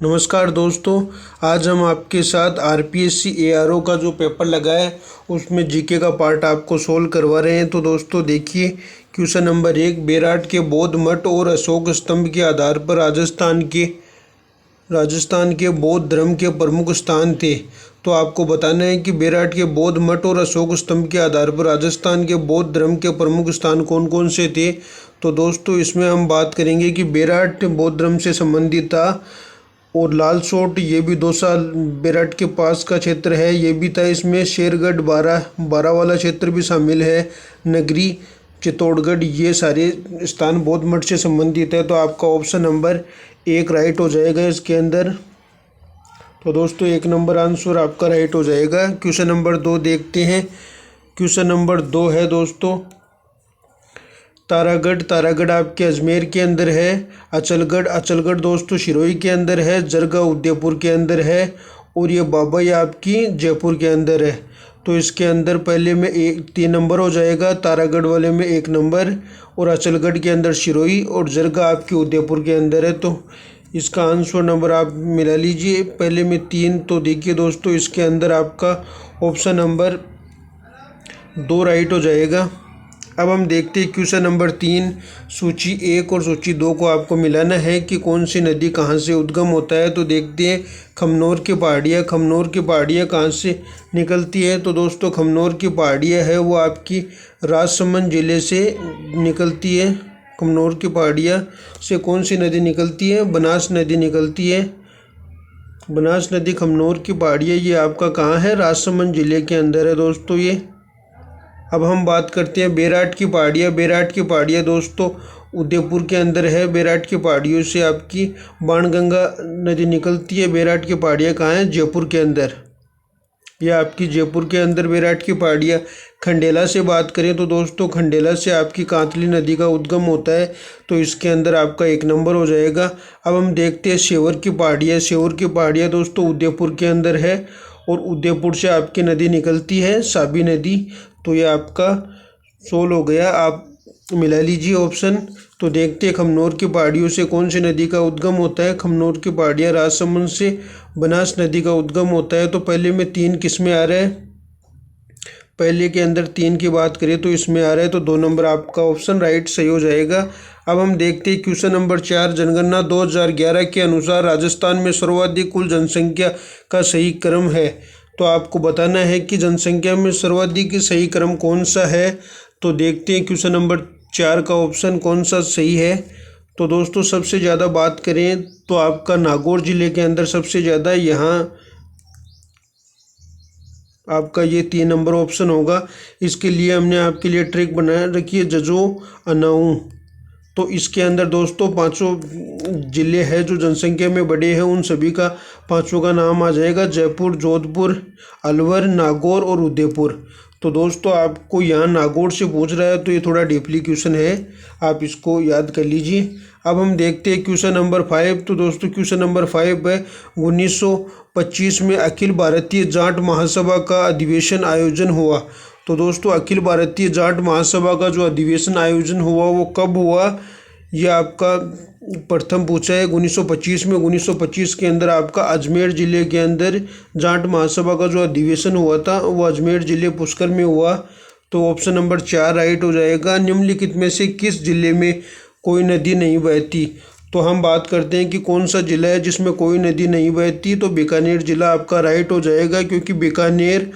नमस्कार दोस्तों, आज हम आपके साथ आरपीएससी एआरओ का जो पेपर लगा है उसमें जीके का पार्ट आपको सोल्व करवा रहे हैं। तो दोस्तों देखिए, क्वेश्चन नंबर 1, बेराट के बौद्ध मठ और अशोक स्तंभ के आधार पर राजस्थान के बौद्ध धर्म के प्रमुख स्थान थे। तो आपको बताना है कि बेराट के बौद्ध मठ और अशोक स्तंभ के आधार पर राजस्थान के बौद्ध धर्म के प्रमुख स्थान कौन कौन से थे। तो दोस्तों इसमें हम बात करेंगे कि बेराट बौद्ध धर्म से संबंधित था और लालसोट ये भी दौसा बेराट के पास का क्षेत्र है, ये भी था। इसमें शेरगढ़ बारा वाला क्षेत्र भी शामिल है। नगरी चित्तौड़गढ़, ये सारे स्थान बौद्ध मठ से संबंधित है। तो आपका ऑप्शन नंबर 1 राइट हो जाएगा इसके अंदर। तो दोस्तों 1 नंबर आंसर आपका राइट हो जाएगा। क्वेश्चन नंबर 2 देखते हैं। क्वेश्चन नंबर 2 है दोस्तों, तारागढ़ आपके अजमेर के अंदर है। अचलगढ़ दोस्तों सिरोही के अंदर है। जरगा उदयपुर के अंदर है और ये बाबा ये आपकी जयपुर के अंदर है। तो इसके अंदर पहले में 3 नंबर हो जाएगा, तारागढ़ वाले में 1 नंबर और अचलगढ़ के अंदर सिरोही और जरगा आपकी उदयपुर के अंदर है। तो इसका आंसर नंबर आप मिला लीजिए, पहले में 3। तो देखिए दोस्तों इसके अंदर आपका ऑप्शन नंबर 2 राइट हो जाएगा। अब हम देखते हैं क्वेश्चन नंबर 3, सूची 1 और सूची 2 को आपको मिलाना है कि कौन सी नदी कहां से उद्गम होता है। तो देखते हैं खमनोर की पहाड़ियाँ कहां से निकलती है। तो दोस्तों खमनोर की पहाड़ियाँ है वो आपकी राजसमंद जिले से निकलती है। खमनोर की पहाड़ियाँ से कौन सी नदी निकलती है? बनास नदी निकलती है। बनास नदी खमनोर की पहाड़ियाँ ये आपका कहाँ है? राजसमंद जिले के अंदर है दोस्तों ये। अब हम बात करते हैं बेराट की पहाड़ियाँ दोस्तों उदयपुर के अंदर है। बेराट की पहाड़ियों से आपकी बाणगंगा नदी निकलती है। बेराट की पहाड़ियाँ कहाँ हैं? जयपुर के अंदर। यह आपकी जयपुर के अंदर बेराट की पहाड़ियाँ। खंडेला से बात करें तो दोस्तों खंडेला से आपकी कांतली नदी का उद्गम होता है। तो इसके अंदर आपका 1 नंबर हो जाएगा। अब हम देखते हैं सेवर की पहाड़ियाँ दोस्तों उदयपुर के अंदर है और उदयपुर से आपकी नदी निकलती है, साबी नदी। तो ये आपका 16 हो गया, आप मिला लीजिए ऑप्शन। तो देखते हैं खमनोर की पहाड़ियों से कौन सी नदी का उद्गम होता है। खमनोर की पहाड़ियाँ राजसमंद से बनास नदी का उद्गम होता है। तो पहले में 3 किस में आ रहा है? पहले के अंदर 3 की बात करें तो इसमें आ रहा है। तो 2 नंबर आपका ऑप्शन राइट सही हो जाएगा। अब हम देखते हैं क्वेश्चन नंबर 4, जनगणना 2011 के अनुसार राजस्थान में सर्वाधिक कुल जनसंख्या का सही क्रम है। तो आपको बताना है कि जनसंख्या में सर्वाधिक सही क्रम कौन सा है। तो देखते हैं क्वेश्चन नंबर 4 का ऑप्शन कौन सा सही है। तो दोस्तों सबसे ज़्यादा बात करें तो आपका नागौर जिले के अंदर सबसे ज़्यादा, यहाँ आपका ये 3 नंबर ऑप्शन होगा। इसके लिए हमने आपके लिए ट्रिक बना रखी है, जजो अनाऊ। तो इसके अंदर दोस्तों 5 जिले हैं जो जनसंख्या में बड़े हैं, उन सभी का 5 का नाम आ जाएगा, जयपुर, जोधपुर, अलवर, नागौर और उदयपुर। तो दोस्तों आपको यहाँ नागौर से पूछ रहा है तो ये थोड़ा डीपली क्वेश्चन है, आप इसको याद कर लीजिए। अब हम देखते हैं क्वेश्चन नंबर 5। तो दोस्तों क्वेश्चन नंबर 5 है, 1925 में अखिल भारतीय जाट महासभा का अधिवेशन आयोजन हुआ। तो दोस्तों अखिल भारतीय जाट महासभा का जो अधिवेशन आयोजन हुआ वो कब हुआ? ये आपका प्रथम पूछा है 1925 में। 1925 के अंदर आपका अजमेर ज़िले के अंदर जाट महासभा का जो अधिवेशन हुआ था वो अजमेर ज़िले पुष्कर में हुआ। तो ऑप्शन नंबर 4 राइट हो जाएगा। निम्नलिखित में से किस जिले में कोई नदी नहीं बहती? तो हम बात करते हैं कि कौन सा ज़िला है जिसमें कोई नदी नहीं बहती। तो बीकानेर ज़िला आपका राइट हो जाएगा, क्योंकि बीकानेर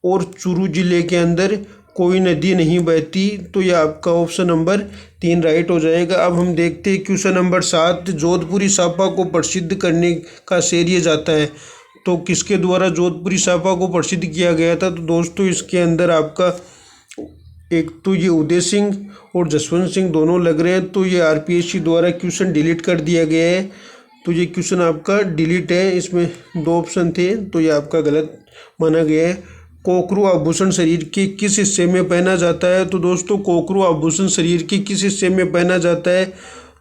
और चूरू जिले के अंदर कोई नदी नहीं बहती। तो यह आपका ऑप्शन नंबर 3 राइट हो जाएगा। अब हम देखते हैं क्वेश्चन नंबर 7, जोधपुरी साफा को प्रसिद्ध करने का श्रेय जाता है। तो किसके द्वारा जोधपुरी साफा को प्रसिद्ध किया गया था? तो दोस्तों इसके अंदर आपका एक तो ये उदय सिंह और जसवंत सिंह दोनों लग रहे हैं। तो ये आरपीएससी द्वारा क्वेश्चन डिलीट कर दिया गया है। तो ये क्वेश्चन आपका डिलीट है, इसमें 2 ऑप्शन थे तो ये आपका गलत माना गया है। कोकरू आभूषण शरीर के किस हिस्से में पहना जाता है? तो दोस्तों कोकरू आभूषण शरीर के किस हिस्से में पहना जाता है?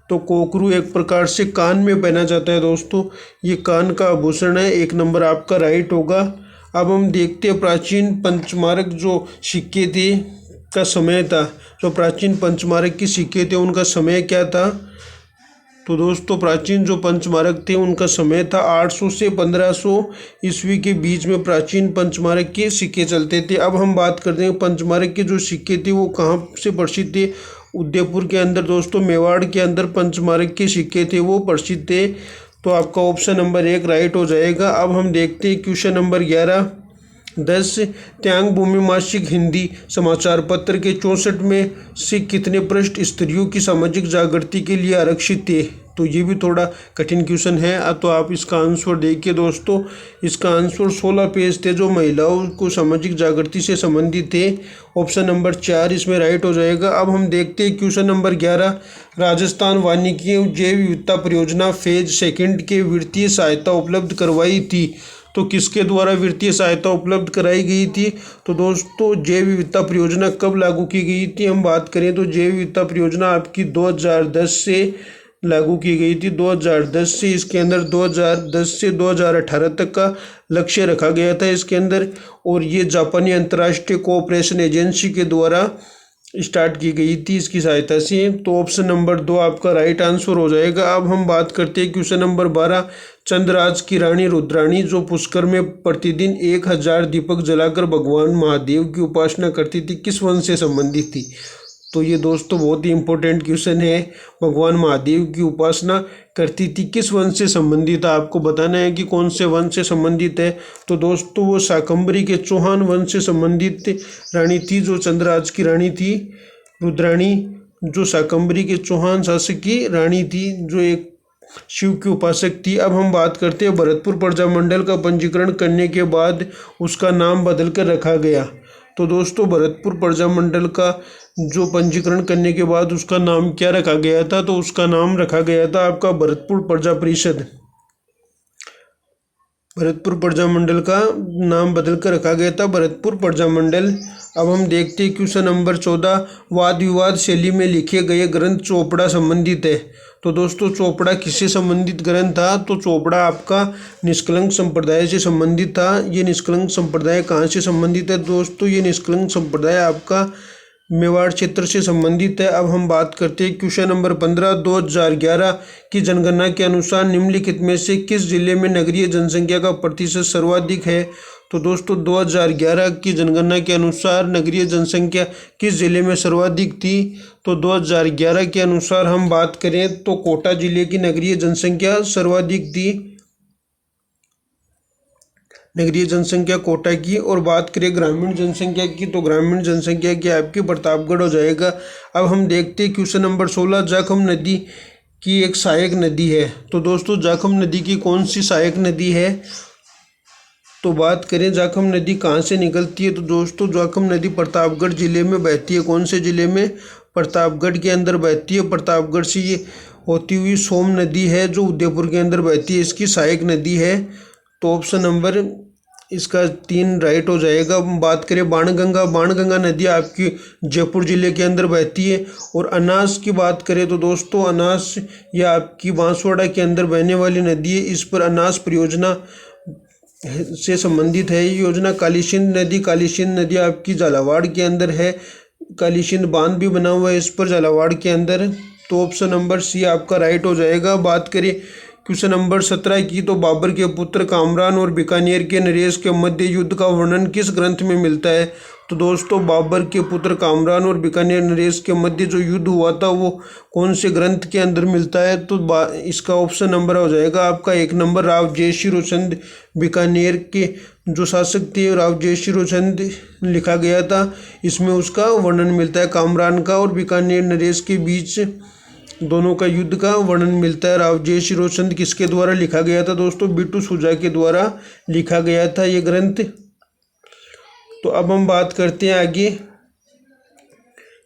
तो कोकरू एक प्रकार से कान में पहना जाता है दोस्तों, ये कान का आभूषण है। 1 नंबर आपका राइट होगा। अब हम देखते हैं प्राचीन पंचमार्क जो सिक्के थे का समय था। जो प्राचीन पंचमार्क के सिक्के थे उनका समय क्या था? तो दोस्तों प्राचीन जो पंचमारक थे उनका समय था 800 से 1500 ईस्वी के बीच में प्राचीन पंचमारक के सिक्के चलते थे। अब हम बात करते हैं पंचमारक के जो सिक्के थे वो कहाँ से प्रसिद्ध थे। उदयपुर के अंदर दोस्तों, मेवाड़ के अंदर पंचमारक के सिक्के थे वो प्रसिद्ध थे। तो आपका ऑप्शन नंबर 1 राइट हो जाएगा। अब हम देखते हैं क्वेश्चन नंबर 11। 10 त्यांग भूमि मासिक हिंदी समाचार पत्र के 64 में से कितने पृष्ठ स्त्रियों की सामाजिक जागृति के लिए आरक्षित थे। तो ये भी थोड़ा कठिन क्वेश्चन है। तो आप इसका आंसर देखिए दोस्तों, इसका आंसर 16 पेज थे जो महिलाओं को सामाजिक जागृति से संबंधित थे। ऑप्शन नंबर 4 इसमें राइट हो जाएगा। अब हम देखते हैं क्वेश्चन नंबर 11। राजस्थान वानिकी जैव विविधता परियोजना फेज 2 के वित्तीय सहायता उपलब्ध करवाई थी। तो किसके द्वारा वित्तीय सहायता उपलब्ध कराई गई थी। तो दोस्तों जैव विविधता परियोजना कब लागू की गई थी, हम बात करें तो जैव विविधता परियोजना आपकी 2010 से लागू की गई थी। 2010 से इसके अंदर 2010 से 2018 तक का लक्ष्य रखा गया था इसके अंदर। और ये जापानी अंतर्राष्ट्रीय कोऑपरेशन एजेंसी के द्वारा स्टार्ट की गई थी इसकी सहायता से। तो ऑप्शन नंबर 2 आपका राइट आंसर हो जाएगा। अब हम बात करते हैं क्वेश्चन नंबर 12। चंद्रराज की रानी रुद्राणी जो पुष्कर में प्रतिदिन 1000 दीपक जलाकर भगवान महादेव की उपासना करती थी, किस वंश से संबंधित थी। तो ये दोस्तों बहुत ही इंपॉर्टेंट क्वेश्चन है। भगवान महादेव की उपासना करती थी, किस वंश से संबंधित है, आपको बताना है कि कौन से वंश से संबंधित है। तो दोस्तों वो शाकंभरी के चौहान वंश से संबंधित रानी थी जो चंद्रराज की रानी थी रुद्राणी, जो शाकंभरी के चौहान शासक की रानी थी, जो एक शिव की उपासक थी। अब हम बात करते हैं भरतपुर प्रजामंडल का पंजीकरण करने के बाद उसका नाम बदलकर रखा गया। तो दोस्तों भरतपुर प्रजामंडल का जो पंजीकरण करने के बाद उसका नाम क्या रखा गया था, तो उसका नाम रखा गया था आपका भरतपुर प्रजा परिषद। भरतपुर प्रजामंडल का नाम बदल कर रखा गया था भरतपुर प्रजामंडल। अब हम देखते हैं क्वेश्चन नंबर 14। वाद विवाद शैली में लिखे गए ग्रंथ चोपड़ा संबंधित है। तो दोस्तों चोपड़ा किससे संबंधित ग्रंथ था, तो चोपड़ा आपका निष्कलंक संप्रदाय से संबंधित था। ये निष्कलंक संप्रदाय कहाँ से संबंधित है दोस्तों, ये निष्कलंक संप्रदाय आपका मेवाड़ क्षेत्र से संबंधित है। अब हम बात करते हैं क्वेश्चन नंबर 15। 2011 की जनगणना के अनुसार निम्नलिखित में से किस जिले में नगरीय जनसंख्या का प्रतिशत सर्वाधिक है। तो दोस्तों 2011 की जनगणना के अनुसार नगरीय जनसंख्या किस जिले में सर्वाधिक थी। तो 2011 के अनुसार हम बात करें तो कोटा जिले की नगरीय जनसंख्या सर्वाधिक थी, नगरीय जनसंख्या कोटा की। और बात करें ग्रामीण जनसंख्या की तो ग्रामीण जनसंख्या की आपकी प्रतापगढ़ हो जाएगा। अब हम देखते हैं क्वेश्चन नंबर 16। जाखम नदी की एक सहायक नदी है। तो दोस्तों जाखम नदी की कौन सी सहायक नदी है, तो बात करें जाखम नदी कहाँ से निकलती है। तो दोस्तों जाखम नदी प्रतापगढ़ जिले में बहती है। कौन से जिले में, प्रतापगढ़ के अंदर बहती है। प्रतापगढ़ से ये होती हुई सोम नदी है जो उदयपुर के अंदर बहती है, इसकी सहायक नदी है। तो ऑप्शन नंबर इसका 3 राइट हो जाएगा। बात करें बाणगंगा, बाणगंगा नदी आपकी जयपुर जिले के अंदर बहती है। और अनास की बात करें तो दोस्तों अनास यह आपकी बांसवाड़ा के अंदर बहने वाली नदी है। इस पर अनास परियोजना से संबंधित है ये योजना। कालीसिंध नदी, कालीसिंध नदी आपकी झालावाड़ के अंदर है। कालीसिंध बांध भी बना हुआ है इस पर झालावाड़ के अंदर। तो ऑप्शन नंबर सी आपका राइट हो जाएगा। बात करें क्वेश्चन नंबर 17 की तो बाबर के पुत्र कामरान और बीकानेर के नरेश के मध्य युद्ध का वर्णन किस ग्रंथ में मिलता है। तो दोस्तों बाबर के पुत्र कामरान और बीकानेर नरेश के मध्य जो युद्ध हुआ था वो कौन से ग्रंथ के अंदर मिलता है। तो इसका ऑप्शन नंबर हो जाएगा आपका 1 नंबर। राव जयसिरोचंद बीकानेर के जो शासक थे राव जयसिरोचंद लिखा गया था, इसमें उसका वर्णन मिलता है। कामरान का और बीकानेर नरेश के बीच दोनों का युद्ध का वर्णन मिलता है। राव जयसिरोचंद किसके द्वारा लिखा गया था दोस्तों, बिट्टू सुजा के द्वारा लिखा गया था ये ग्रंथ। तो अब हम बात करते हैं आगे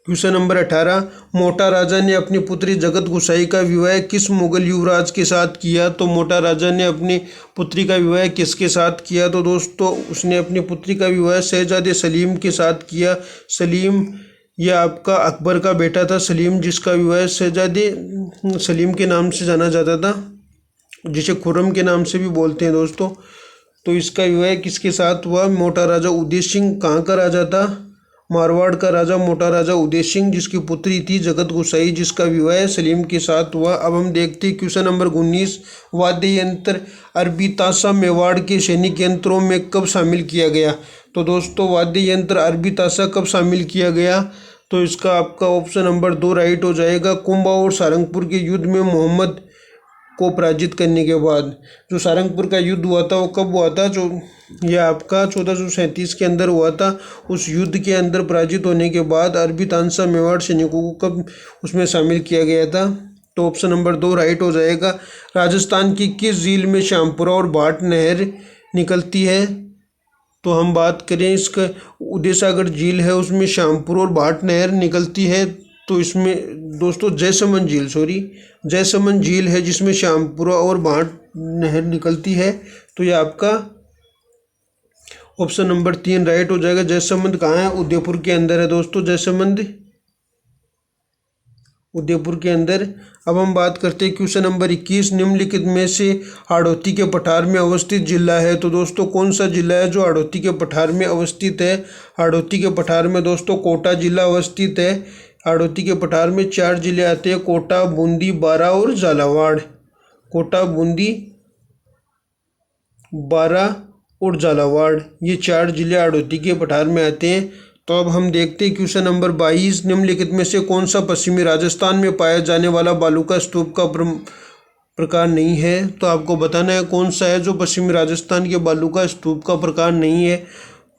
क्वेश्चन नंबर 18। मोटा राजा ने अपनी पुत्री जगत गोसाई का विवाह किस मुगल युवराज के साथ किया। तो मोटा राजा ने अपनी पुत्री का विवाह किसके साथ किया। तो दोस्तों उसने अपनी पुत्री का विवाह शहजादे सलीम के साथ किया। सलीम यह आपका अकबर का बेटा था सलीम, जिसका विवाह शहजादे सलीम के नाम से जाना जाता था, जिसे खुर्रम के नाम से भी बोलते हैं दोस्तों। तो इसका विवाह किसके साथ हुआ, मोटा राजा उदय सिंह कहाँ का राजा था, मारवाड़ का राजा मोटा राजा उदय सिंह, जिसकी पुत्री थी जगत गोसाई, जिसका विवाह सलीम के साथ हुआ। अब हम देखते हैं क्वेश्चन नंबर 19, वाद्य यंत्र अरबी ताशा मेवाड़ के सैनिक यंत्रों में कब शामिल किया गया? तो दोस्तों वाद्य यंत्र अरबी ताशा कब शामिल किया गया? तो इसका आपका ऑप्शन नंबर 2 राइट हो जाएगा। कुंभा और सारंगपुर के युद्ध में मोहम्मद को पराजित करने के बाद। जो सारंगपुर का युद्ध हुआ था वो कब हुआ था? जो यह आपका 1437 के अंदर हुआ था। उस युद्ध के अंदर पराजित होने के बाद अरबी तानसा मेवाड़ सैनिकों को कब उसमें शामिल किया गया था? तो ऑप्शन नंबर 2 राइट हो जाएगा। राजस्थान की किस झील में श्यामपुरा और भाट नहर निकलती है? तो हम बात करें इसका उदय सागर झील है, उसमें श्यामपुर और भाट नहर निकलती है। तो इसमें दोस्तों जयसमंद झील है जिसमें श्यामपुरा और भाट नहर निकलती है। तो ये आपका ऑप्शन नंबर 3 राइट हो जाएगा। जयसमंद कहाँ है? उदयपुर के अंदर है दोस्तों, जयसमंद उदयपुर के अंदर। अब हम बात करते हैं क्वेश्चन नंबर 21, निम्नलिखित में से हाड़ौती के पठार में अवस्थित जिला है? तो दोस्तों कौन सा जिला है जो हाड़ौती के पठार में अवस्थित है? हाड़ौती के पठार में दोस्तों कोटा जिला अवस्थित है। हाड़ौती के पठार में 4 जिले आते हैं, कोटा, बूंदी, बारा और झालावाड़। कोटा, बूंदी, बारा और झालावाड़, ये 4 जिले हाड़ौती के पठार में आते हैं। तो अब हम देखते हैं क्वेश्चन नंबर 22, निम्नलिखित में से कौन सा पश्चिमी राजस्थान में पाया जाने वाला बालूका स्तूप का प्रकार नहीं है? तो आपको बताना है कौन सा है जो पश्चिमी राजस्थान के बालूका स्तूप का प्रकार नहीं है।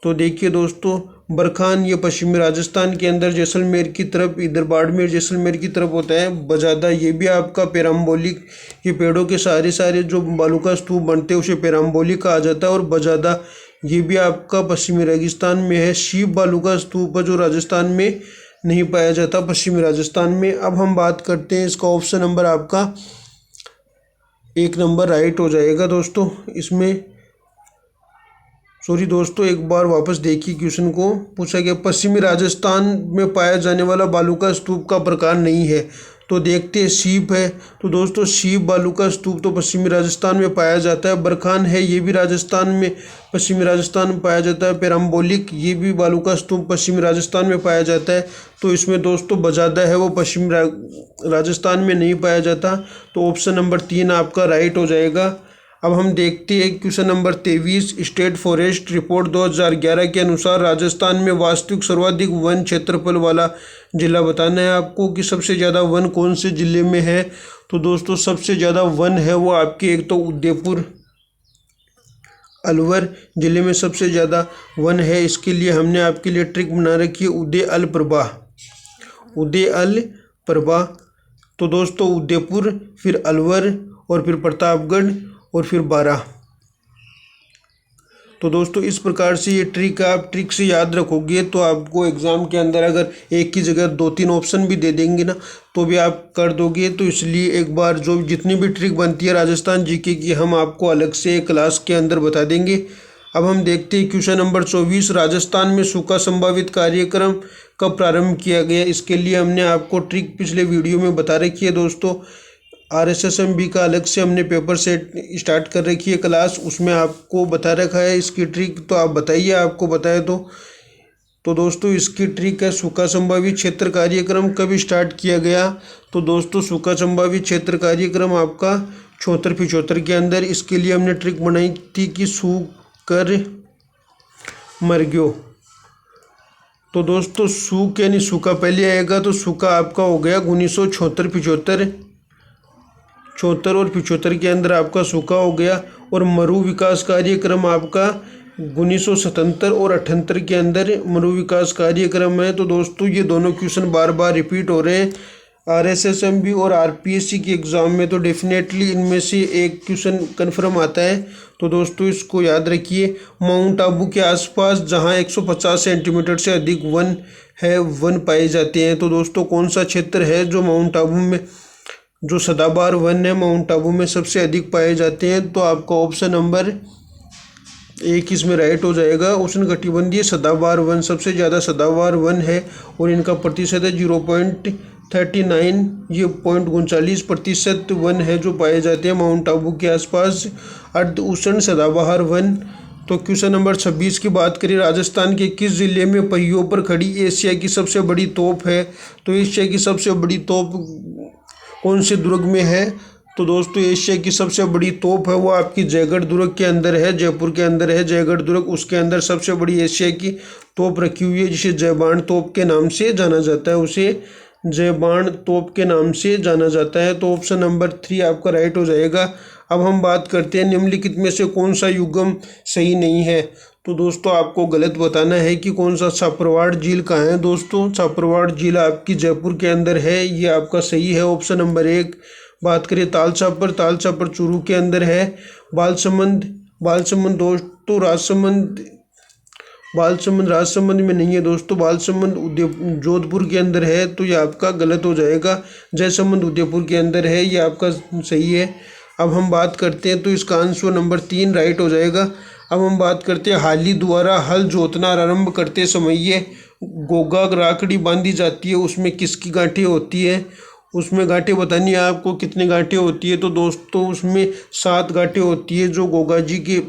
तो देखिए दोस्तों, बरखान ये पश्चिमी राजस्थान के अंदर जैसलमेर की तरफ, इधर बाड़मेर जैसलमेर की तरफ होता है। बजादा ये भी आपका पेराम्बोलिक, ये पेड़ों के सारे जो बालूका स्तूप बनते हैं उसे पेराम्बोलिक कहा जाता है। और बजादा ये भी आपका पश्चिमी रेगिस्तान में है। शिव बालूका स्तूप है जो राजस्थान में नहीं पाया जाता, पश्चिमी राजस्थान में। अब हम बात करते हैं इसका ऑप्शन नंबर आपका 1 नंबर राइट हो जाएगा दोस्तों। इसमें दोस्तों एक बार वापस देखिए, क्वेश्चन को पूछा गया पश्चिमी राजस्थान में पाया जाने वाला बालूका स्तूप का प्रकार नहीं है। तो देखते हैं, शीप है। तो दोस्तों शीप बालूका स्तूप तो पश्चिमी राजस्थान में पाया जाता है। बरखान है, ये भी राजस्थान में, पश्चिमी राजस्थान में पाया जाता है। पेराम्बोलिक ये भी बालूका स्तूप पश्चिमी राजस्थान में पाया जाता है। तो इसमें दोस्तों बजादा है वो पश्चिमी राजस्थान में नहीं पाया जाता। तो ऑप्शन नंबर 3 आपका राइट हो जाएगा। अब हम देखते हैं question number 23, state forest report 2011 के अनुसार राजस्थान में वास्तविक सर्वाधिक वन क्षेत्रफल वाला जिला बताना है आपको कि सबसे ज़्यादा वन कौन से ज़िले में है। तो दोस्तों सबसे ज़्यादा वन है वो आपके एक तो उदयपुर अलवर ज़िले में सबसे ज़्यादा वन है। इसके लिए हमने आपके लिए ट्रिक बना रखी है, उदय अल प्रभा। तो दोस्तों उदयपुर, फिर अलवर और फिर प्रतापगढ़ और फिर बारा। तो दोस्तों इस प्रकार से ये ट्रिक आप ट्रिक से याद रखोगे तो आपको एग्ज़ाम के अंदर अगर एक की जगह 2-3 ऑप्शन भी दे देंगे ना तो भी आप कर दोगे। तो इसलिए एक बार जो जितनी भी ट्रिक बनती है राजस्थान जीके की हम आपको अलग से क्लास के अंदर बता देंगे। अब हम देखते हैं क्वेश्चन नंबर 24, राजस्थान में सूखा संभावित कार्यक्रम कब प्रारंभ किया गया? इसके लिए हमने आपको ट्रिक पिछले वीडियो में बता रखी है दोस्तों। RSSMB का अलग से हमने पेपर सेट स्टार्ट कर रखी है क्लास, उसमें आपको बता रखा है इसकी ट्रिक। तो आप बताइए, आपको बताए तो दोस्तों इसकी ट्रिक है सूखा संभावित क्षेत्र कार्यक्रम कब स्टार्ट किया गया? तो दोस्तों सूखा संभावित क्षेत्र कार्यक्रम आपका 74-75 के अंदर। इसके लिए हमने ट्रिक बनाई थी कि सूख कर मर गयो। तो दोस्तों सूख यानी सूखा पहले आएगा, तो सूखा आपका हो गया 1974-75 और 75 के अंदर आपका सूखा हो गया। और मरु विकास कार्यक्रम आपका 1977 और 78 के अंदर मरु विकास कार्यक्रम है। तो दोस्तों ये दोनों क्वेश्चन बार बार रिपीट हो रहे हैं RSSMB और RPSC के एग्ज़ाम में, तो डेफिनेटली इनमें से एक क्वेश्चन कन्फर्म आता है। तो दोस्तों इसको याद रखिए, माउंट आबू के आसपास जहां 150 सेंटीमीटर से अधिक वन पाए जाते हैं। तो दोस्तों कौन सा क्षेत्र है जो माउंट आबू में जो सदाबहार वन है माउंट आबू में सबसे अधिक पाए जाते हैं? तो आपका ऑप्शन नंबर 1 इसमें राइट हो जाएगा। उष्णकटिबंधीय सदाबहार वन सबसे ज़्यादा सदाबहार वन है और इनका प्रतिशत है 0.39, ये 0.39% वन है जो पाए जाते हैं माउंट आबू के आसपास। अर्ध उष्ण सदाबहार वन तो क्वेश्चन नंबर 26 की बात करें, राजस्थान के किस जिले में पहियों पर खड़ी एशिया की सबसे बड़ी तोप है? तो एशिया की सबसे बड़ी तोप कौन से दुर्ग में है? तो दोस्तों एशिया की सबसे बड़ी तोप है वो आपकी जयगढ़ दुर्ग के अंदर है, जयपुर के अंदर है जयगढ़ दुर्ग। उसके अंदर सबसे बड़ी एशिया की तोप रखी हुई है, जिसे जयबाण तोप के नाम से जाना जाता है, उसे जयबाण तोप के नाम से जाना जाता है। तो ऑप्शन नंबर 3 आपका राइट हो जाएगा। अब हम बात करते हैं निम्नलिखित में से कौन सा युग्म सही नहीं है। तो दोस्तों आपको गलत बताना है कि कौन सा छापरवाड़ झील कहाँ है। दोस्तों छापरवाड़ झील आपकी जयपुर के अंदर है, ये आपका सही है ऑप्शन नंबर 1। बात करें तालछापर, तालछापर चूरू के अंदर है। बालसमंद, बालसमंद दोस्तों बालसमंद राजसमंद में नहीं है दोस्तों, बालसमंद जोधपुर के अंदर है, तो ये आपका गलत हो जाएगा। जयसमंद उदयपुर के अंदर है, ये आपका सही है। अब हम बात करते हैं तो इसका आंसर नंबर 3 राइट हो जाएगा। अब हम बात करते हैं हाली द्वारा हल जोतना आरंभ करते समय ये गोगा राखड़ी बांधी जाती है, उसमें किसकी गांठें होती है? उसमें गांठें बतानी है आपको, कितनी गांठें होती है? तो दोस्तों उसमें 7 गांठें होती है जो गोगा जी के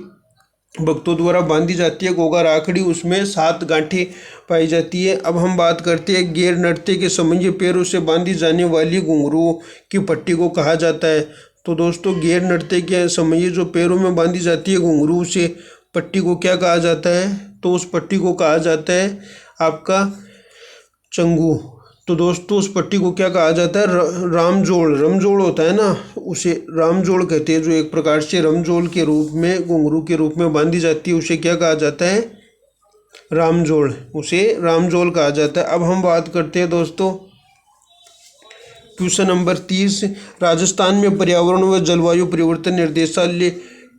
भक्तों द्वारा बांधी जाती है। गोगा राखड़ी उसमें 7 गांठें पाई जाती है। अब हम बात करते हैं गैर नृत्य के समय पैरों से बांधी जाने वाली घुंघरू की पट्टी को कहा जाता है। तो दोस्तों गैर नृत्य के समय जो पैरों में बांधी जाती है घुंघरू से पट्टी को क्या कहा जाता है? तो उस पट्टी को कहा जाता है आपका चंगू। तो दोस्तों उस पट्टी को क्या कहा जाता है? रामजोड़, रमजोड़ होता है ना, उसे रामजोड़ कहते हैं। जो एक प्रकार से रमजोड़ के रूप में घुंघरू के रूप में बांधी जाती है, उसे क्या कहा जाता है? रामजोड़, उसे रामजोड़ कहा जाता है। अब हम बात करते हैं दोस्तों क्वेश्चन नंबर 30, राजस्थान में पर्यावरण व जलवायु परिवर्तन निर्देशालय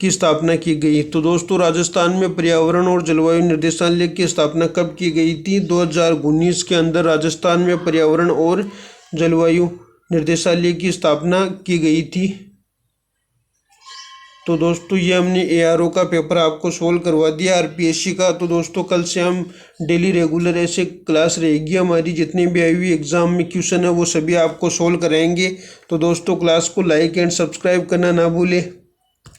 की स्थापना की गई। तो दोस्तों राजस्थान में पर्यावरण और जलवायु निर्देशालय की स्थापना कब की गई थी? 2019 के अंदर राजस्थान में पर्यावरण और जलवायु निर्देशालय की स्थापना की गई थी। तो दोस्तों ये हमने ARO का पेपर आपको सोल्व करवा दिया RPSC का। तो दोस्तों कल से हम डेली रेगुलर ऐसे क्लास रहेगी हमारी, जितने भी आई हुई एग्ज़ाम में क्वेश्चन है वो सभी आपको सोल्व कराएंगे। तो दोस्तों क्लास को लाइक एंड सब्सक्राइब करना ना भूलें।